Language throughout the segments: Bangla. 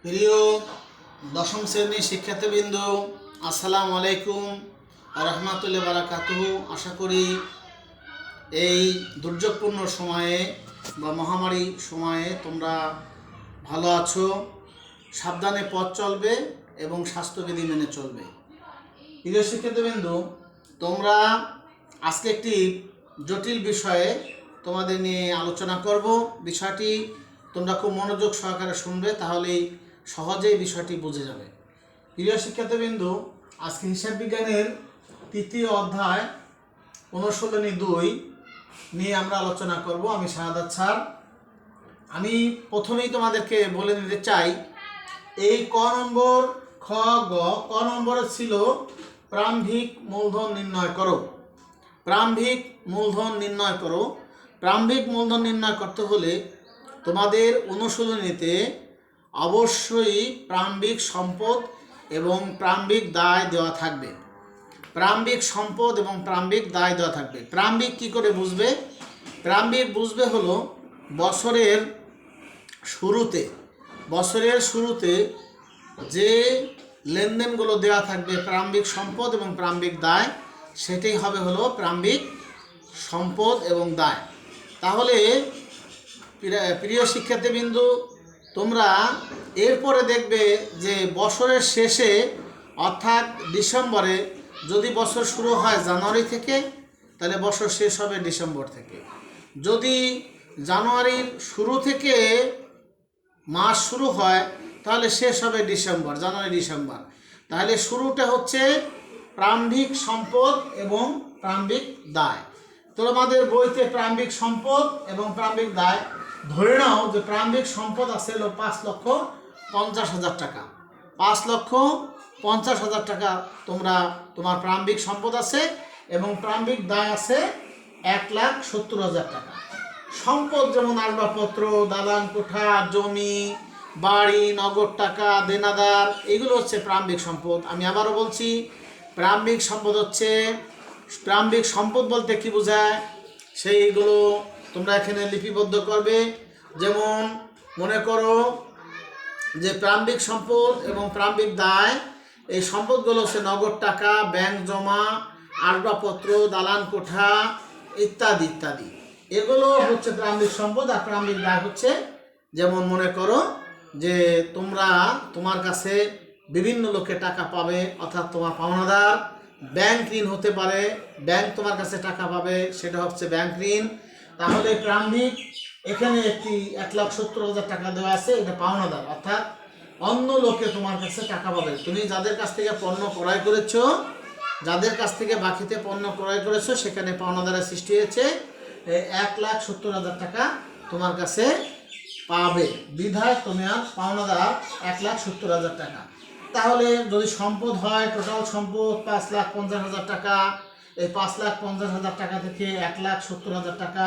প্রিয় দশম শ্রেণীর শিক্ষার্থীবৃন্দ, আসসালামু আলাইকুম রহমতুল্লাহ বারাকাতুহু। আশা করি এই দুর্যোগপূর্ণ সময়ে বা মহামারী সময়ে তোমরা ভালো আছো, সাবধানে পথ চলবে এবং স্বাস্থ্যবিধি মেনে চলবে। প্রিয় শিক্ষার্থীবৃন্দ, তোমরা আজকে একটি জটিল বিষয়ে তোমাদের নিয়ে আলোচনা করব। বিষয়টি তোমরা খুব মনোযোগ সহকারে শুনবে, তাহলেই সহজেই বিষয়টি বুঝে যাবে। প্রিয় শিক্ষার্থীবৃন্দ, আজকে হিসাব বিজ্ঞানের তৃতীয় অধ্যায় অনুশীলনী 2 নিয়ে আমরা আলোচনা করব। আমি শাহাদাত স্যার। আমি প্রথমেই তোমাদেরকে বলে দিতে চাই, এই ক নম্বর খ গ ক নম্বরে ছিল প্রারম্ভিক মূলধন নির্ণয় করো। প্রারম্ভিক মূলধন নির্ণয় করো। প্রারম্ভিক মূলধন নির্ণয় করতে হলে তোমাদের অনুশীলনীতে অবশ্যই প্রারম্ভিক সম্পদ এবং প্রারম্ভিক দায় দেওয়া থাকবে। প্রারম্ভিক সম্পদ এবং প্রারম্ভিক দায় দেওয়া থাকবে। প্রারম্ভিক কি করে বুঝবে? প্রারম্ভিক বুঝবে হলো বছরের শুরুতে যে লেনদেনগুলো দেওয়া থাকবে, প্রারম্ভিক সম্পদ এবং প্রারম্ভিক দায়, সেটাই হবে হলো প্রারম্ভিক সম্পদ এবং দায়। তাহলে প্রিয় শিক্ষার্থীবৃন্দ, তোমরা এরপরে দেখবে যে বছরের শেষে অর্থাৎ ডিসেম্বরে, যদি বছর শুরু হয় জানুয়ারি থেকে, তাহলে বছর শেষ হবে ডিসেম্বর থেকে। যদি জানুয়ারির শুরু থেকে মাস শুরু হয়, তাহলে শেষ হবে ডিসেম্বর, জানুয়ারি ডিসেম্বর। তাহলে শুরুটা হচ্ছে প্রারম্ভিক সম্পদ এবং প্রারম্ভিক দায়। তোমাদের বইতে প্রারম্ভিক সম্পদ এবং প্রারম্ভিক দায় ধরে নাও যে প্রারম্ভিক সম্পদ আছে 5,50,000 টাকা। 5,50,000 টাকা তোমার প্রারম্ভিক সম্পদ আছে এবং প্রারম্ভিক দায় আছে 1,70,000 টাকা। সম্পদ যেমন আসবাবপত্র, দালান কোঠা, জমি, বাড়ি, নগদ টাকা, দেনাদার, এগুলো হচ্ছে প্রারম্ভিক সম্পদ। আমি আবারও বলছি, প্রারম্ভিক সম্পদ বলতে কি বোঝায় সেইগুলো তোমরা এখানে লিপিবদ্ধ করবে। যেমন মনে করো যে প্রারম্ভিক সম্পদ এবং প্রারম্ভিক দায়, এই সম্পদগুলো হচ্ছে নগদ টাকা, ব্যাংক জমা, আসবাবপত্র, দালান কোঠা ইত্যাদি ইত্যাদি। এগুলো হচ্ছে প্রারম্ভিক সম্পদ। আর প্রারম্ভিক দায় হচ্ছে, যেমন মনে করো যে তোমার কাছে বিভিন্ন লোকে টাকা পাবে, অর্থাৎ তোমার পাওনাদার। ব্যাংক ঋণ হতে পারে, ব্যাংক তোমার কাছে টাকা পাবে, সেটা হচ্ছে ব্যাংক ঋণ। তাহলে প্রারম্ভিক, এখানে একটি 1,70,000 টাকা দেওয়া আছে, এটা পাওনাদার, অর্থাৎ অন্য লোকে তোমার কাছে টাকা পাবে। তুমি যাদের কাছ থেকে পণ্য ক্রয় করেছো, যাদের কাছ থেকে বাকিতে পণ্য ক্রয় করেছো, সেখানে পাওনাদারের সৃষ্টি হয়েছে। 1,70,000 টাকা তোমার কাছে পাবে, বিধায় তোমার পাওনাদার 1,70,000 টাকা। তাহলে যদি সম্পদ হয়, টোটাল সম্পদ 5,50,000 টাকা। এই 5,50,000 টাকা থেকে 1,70,000 টাকা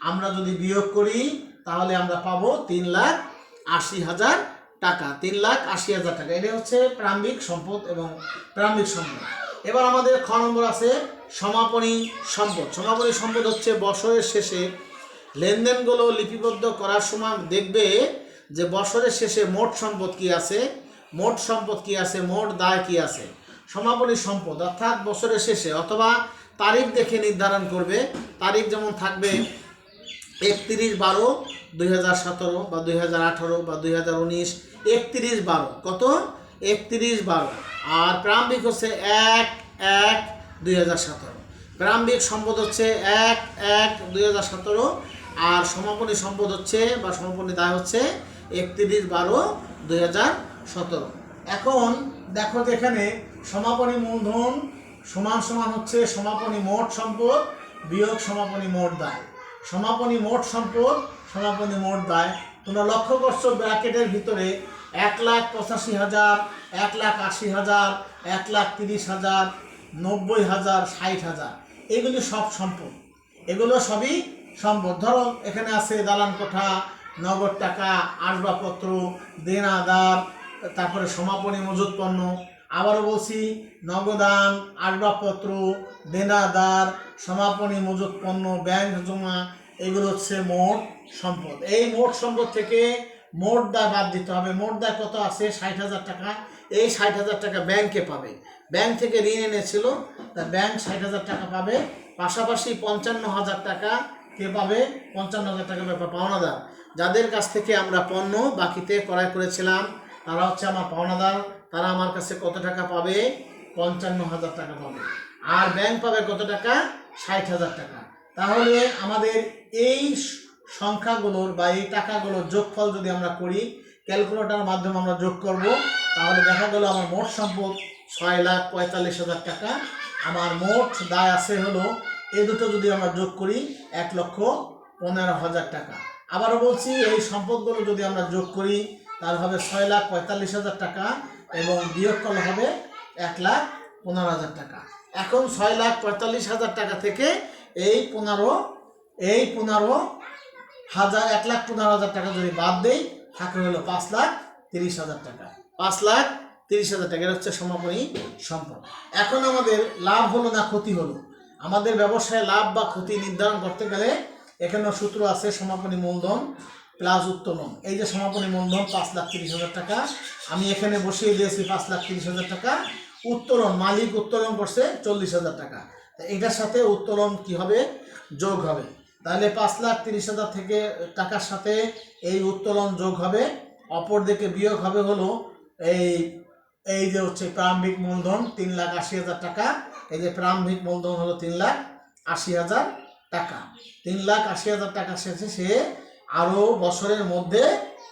আমরা যদি বিয়োগ করি, তাহলে আমরা পাবো 3,80,000 টাকা। 3,80,000 টাকা, এটা হচ্ছে প্রারম্ভিক সম্পদ এবং প্রারম্ভিক সম্পদ। এবার আমাদের খ নম্বর আছে সমাপনী সম্পদ। সমাপনী সম্পদ হচ্ছে বছরের শেষে লেনদেনগুলো লিপিবদ্ধ করার সময় দেখবে যে বছরের শেষে মোট সম্পদ কি আছে, মোট দায় কি আছে। সমাপনী সম্পদ অর্থাৎ বছরের শেষে অথবা তারিখ দেখে নির্ধারণ করবে। তারিখ যেমন থাকবে 31/12/2017 বা 2018 বা 2019। 31/12 কত? 31/12। আর প্রারম্ভিক হচ্ছে 1/1/2017। প্রারম্ভিক সম্পদ হচ্ছে 1/1/2017। আর সমাপনী সম্পদ হচ্ছে বা সমাপনী দায় হচ্ছে 31/12/2017। এখন দেখো যে এখানে সমাপনী মূলধন সমান সমান হচ্ছে সমাপনী মোট সম্পদ বিয়োগ সমাপনী মোট দায়। সমাপনী মোট সম্পদ, সমাপনী মোট দায়। তোমরা লক্ষ্য করছো ব্র্যাকেটের ভিতরে 1,85,000, 1,80,000, 1,30,000, 90,000, 60,000, এগুলি সব সম্পদ। এগুলো সবই সম্পদ। ধরো এখানে আছে দালান কোঠা, নগদ টাকা, আসবাবপত্র, দেনাদার, তারপরে সমাপনী মজুত পণ্য। আবারও বলছি, নগদান, আসবাবপত্র, দেনাদার, সমাপনী মজুত পণ্য, ব্যাংক জমা, এগুলো হচ্ছে মোট সম্পদ। এই মোট সম্পদ থেকে মোট দায় বাদ দিতে হবে। মোট দায় কত আছে? 60,000 টাকা। এই 60,000 টাকা ব্যাংকে পাবে, ব্যাংক থেকে ঋণ এনেছিল, তা ব্যাংক 60,000 টাকা পাবে। পাশাপাশি 55,000 টাকা কে পাবে? 55,000 টাকা পাবে পাওনাদার। যাদের কাছ থেকে আমরা পণ্য বাকিতে ক্রয় করেছিলাম তারা হচ্ছে আমার পাওনাদার, তারা আমার কাছে কত টাকা পাবে? 55,000 টাকা পাবে। আর ব্যাংক পাবে কত টাকা? 60,000 টাকা। তাহলে আমাদের এই সংখ্যাগুলোর বা এই টাকাগুলোর যোগফল যদি আমরা করি, ক্যালকুলেটরের মাধ্যমে আমরা যোগ করব, তাহলে দেখা গেল আমার মোট সম্পদ 6,45,000 টাকা। আমার মোট দায় আছে হলো, এই দুটো যদি আমরা যোগ করি 1,15,000 টাকা। আবারও বলছি, এই সম্পদগুলো যদি আমরা যোগ করি তাহলে হবে 6,45,000 টাকা এবং বিয়োগ করলে হবে 1,15,000 টাকা। এখন 6,45,000 টাকা থেকে এই 1,15,000 টাকা যদি বাদ দেই, থাকে হলো 5,30,000 টাকা। 5,30,000 টাকা, এটা হচ্ছে সমাপনী সম্পদ। এখন আমাদের লাভ হলো না ক্ষতি হলো? আমাদের ব্যবসায় লাভ বা ক্ষতি নির্ধারণ করতে গেলে এখানে সূত্র আছে, সমাপনী মূলধন প্লাস উত্তোলন। এই যে সমাপনী মূলধন 5,30,000 টাকা, আমি এখানে বসিয়ে দিয়েছি 5,30,000 টাকা। উত্তোলন, মালিক উত্তোলন করছে 40,000 টাকা, এটার সাথে উত্তোলন কি হবে? যোগ হবে। তাহলে 5,30,000 থেকে টাকার সাথে এই উত্তোলন যোগ হবে, অপর দিকে বিয়োগ হবে হলো এই যে হচ্ছে প্রারম্ভিক মূলধন 3,80,000 টাকা। এই যে প্রারম্ভিক মূলধন হলো 3,80,000 টাকা। 3,80,000 টাকা শেষে সে আরও বছরের মধ্যে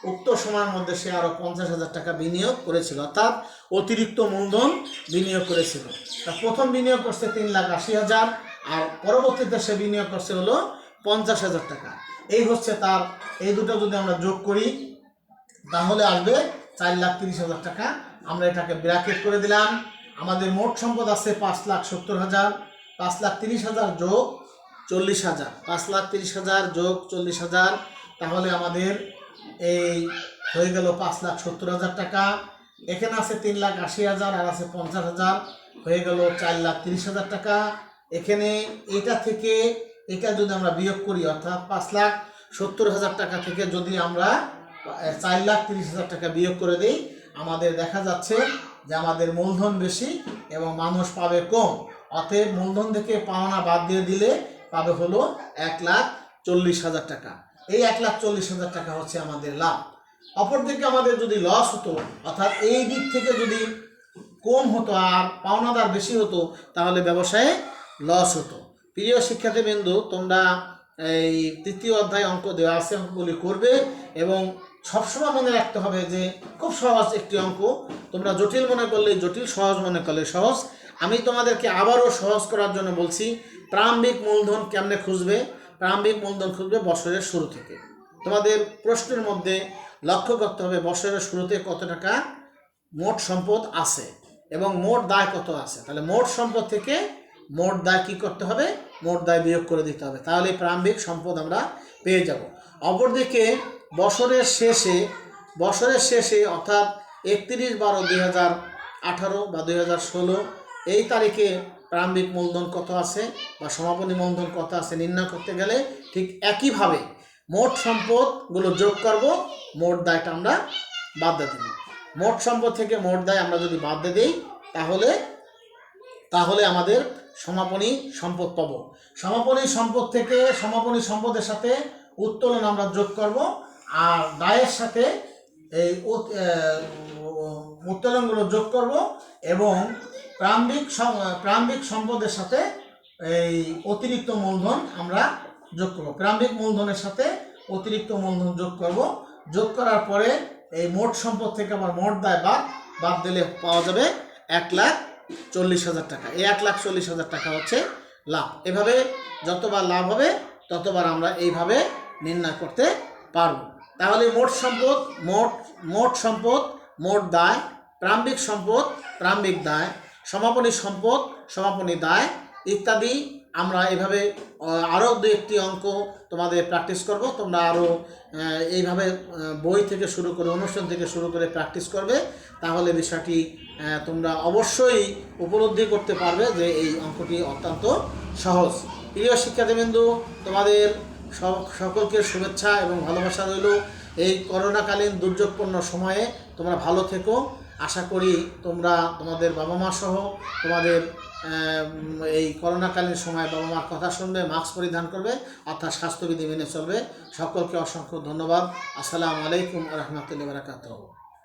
উক্ত সময়ের মধ্যে সে আরও 50,000 টাকা বিনিয়োগ করেছিল, অর্থাৎ অতিরিক্ত মূলধন বিনিয়োগ করেছিল। তা প্রথম বিনিয়োগ করছে 3,80,000 আর পরবর্তীতে সে বিনিয়োগ করছে হলো 50,000 টাকা। এই হচ্ছে তার, এই দুটো যদি আমরা যোগ করি তাহলে আসবে 4,30,000 টাকা। আমরা এটাকে ব্র্যাকেট করে দিলাম। আমাদের মোট সম্পদ আছে 5,70,000, 5,30,000 যোগ 40,000, 5,30,000 যোগ 40,000, তাহলে আমাদের এই হয়ে গেল 5,70,000 টাকা। এখানে আছে 3,80,000 আর আছে 50,000, হয়ে গেল 4,30,000 টাকা। এখানে এটা থেকে এটা যদি আমরা বিয়োগ করি, অর্থাৎ 5,70,000 টাকা থেকে যদি আমরা 4,30,000 টাকা বিয়োগ করে দিই, আমাদের দেখা যাচ্ছে যে আমাদের মূলধন বেশি এবং মানুষ পাবে কম। অতএব মূলধন থেকে পাওনা বাদ দিয়ে দিলে পাবে হলো 1,40,000 টাকা। এই 1,40,000 টাকা হচ্ছে আমাদের লাভ। অপরদিকে আমাদের যদি লস হতো, অর্থাৎ এই দিক থেকে যদি কম হতো আর পাওনাদার বেশি হতো, তাহলে ব্যবসায়ে লস হতো। প্রিয় শিক্ষার্থীবৃন্দ, তোমরা এই তৃতীয় অধ্যায় অঙ্ক দেওয়া আছে, অঙ্কগুলি করবে এবং সবসময় মনে রাখতে হবে যে খুব সহজ একটি অঙ্ক। তোমরা জটিল মনে করলে জটিল, সহজ মনে করলে সহজ। আমি তোমাদেরকে আবারও সহজ করার জন্য বলছি, প্রারম্ভিক মূলধন কেমনে খুঁজবে? প্রারম্ভিক মূলধন খুঁজবে বছরের শুরু থেকে। তোমাদের প্রশ্নের মধ্যে লক্ষ্য করতে হবে বছরের শুরুতে কত টাকা মোট সম্পদ আছে এবং মোট দায় কত আছে। তাহলে মোট সম্পদ থেকে মোট দায় কী করতে হবে? মোট দায় বিয়োগ করে দিতে হবে, তাহলে প্রারম্ভিক সম্পদ আমরা পেয়ে যাব। অপরদিকে বছরের শেষে অর্থাৎ 31/12/2018 বা 2016 এই তারিখে প্রারম্ভিক মূলধন কত আছে বা সমাপনী মূলধন কত আছে নির্ণয় করতে গেলে ঠিক একইভাবে মোট সম্পদগুলো যোগ করব, মোট দায়টা আমরা বাদ দিয়ে দেব। মোট সম্পদ থেকে মোট দায় আমরা যদি বাদ দিয়ে দিই তাহলে আমাদের সমাপনী সম্পদ পাব। সমাপনী সম্পদ থেকে সমাপনী সম্পদের সাথে উত্তোলন আমরা যোগ করব আর দায়ের সাথে এই উত্তোলনগুলো যোগ করব এবং প্রারম্ভিক সম্পদের সাথে এই অতিরিক্ত মূলধন আমরা যোগ করব। প্রারম্ভিক মূলধনের সাথে অতিরিক্ত মূলধন যোগ করব। যোগ করার পরে এই মোট সম্পদ থেকে আমার মোট দায় বাদ দিলে পাওয়া যাবে 1,40,000 টাকা। এই 1,40,000 টাকা হচ্ছে লাভ। এভাবে যতবার লাভ হবে ততবার আমরা এইভাবে নির্ণয় করতে পারব। তাহলে মোট সম্পদ মোট দায়, প্রারম্ভিক সম্পদ প্রারম্ভিক দায়, সমাপনী সম্পদ সমাপনী দায় ইত্যাদি আমরা এভাবে আরও দু একটি অঙ্ক তোমাদের প্র্যাকটিস করব। তোমরা আরও এইভাবে বই থেকে শুরু করে অনুষ্ঠান থেকে শুরু করে প্র্যাকটিস করবে, তাহলে বিষয়টি তোমরা অবশ্যই উপলব্ধি করতে পারবে যে এই অঙ্কটি অত্যন্ত সহজ। প্রিয় শিক্ষার্থীবৃন্দ, তোমাদের সকলকে শুভেচ্ছা এবং ভালোবাসা রইল। এই করোনাকালীন দুর্যোগপূর্ণ সময়ে তোমরা ভালো থেকো। আশা করি তোমরা তোমাদের বাবা মা সহ তোমাদের এই করোনাকালীন সময় বাবা মার কথা শুনবে, মাস্ক পরিধান করবে, অর্থাৎ স্বাস্থ্যবিধি মেনে চলবে। সকলকে অসংখ্য ধন্যবাদ। আসসালামু আলাইকুম ওয়া রাহমাতুল্লাহি ওয়া বারাকাতুহু।